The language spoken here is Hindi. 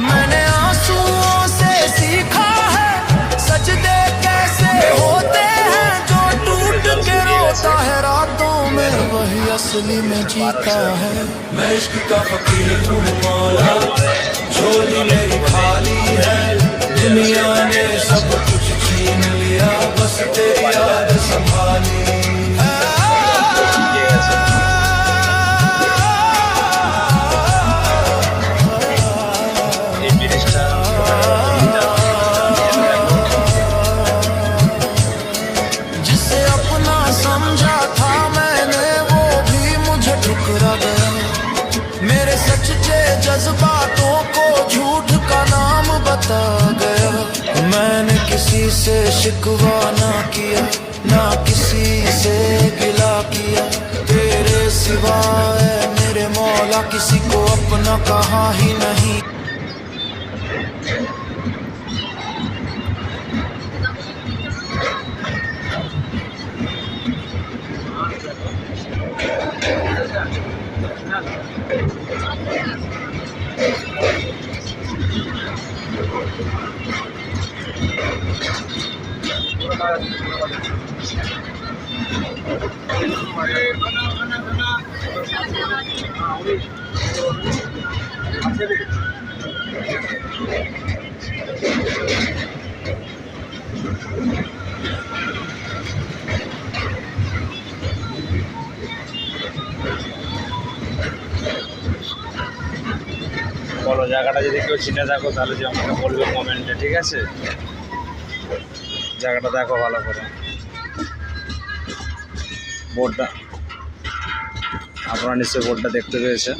मैंने आंसुओं से सीखा है सजदे कैसे होते हैं, जो टूट के रोता है रातों में वही असली में जीता है। मैं इश्क का फकीर हूँ मौला, झोली मेरी खाली है, दुनिया ने सब कुछ छीन लिया, बस तेरी याद संभाली। जिसे अपना समझा था मैंने वो भी मुझे ठुकरा गया, मेरे सच्चे जज्बातों को झूठ का नाम बता गया। मैंने किसी से शिकवा ना किया, ना किसी से गिला किया, तेरे सिवाय मेरे मौला किसी को अपना कहा ही नहीं। বলো জায়গাটা যদি কেউ চিনে থাকো তাহলে যে আমাকে বলবে কমেন্টে, ঠিক আছে? জায়গাটা দেখো ভালো করে, বোর্ডটা আপনারা নিশ্চয়ই বোর্ডটা দেখতে পেয়েছেন।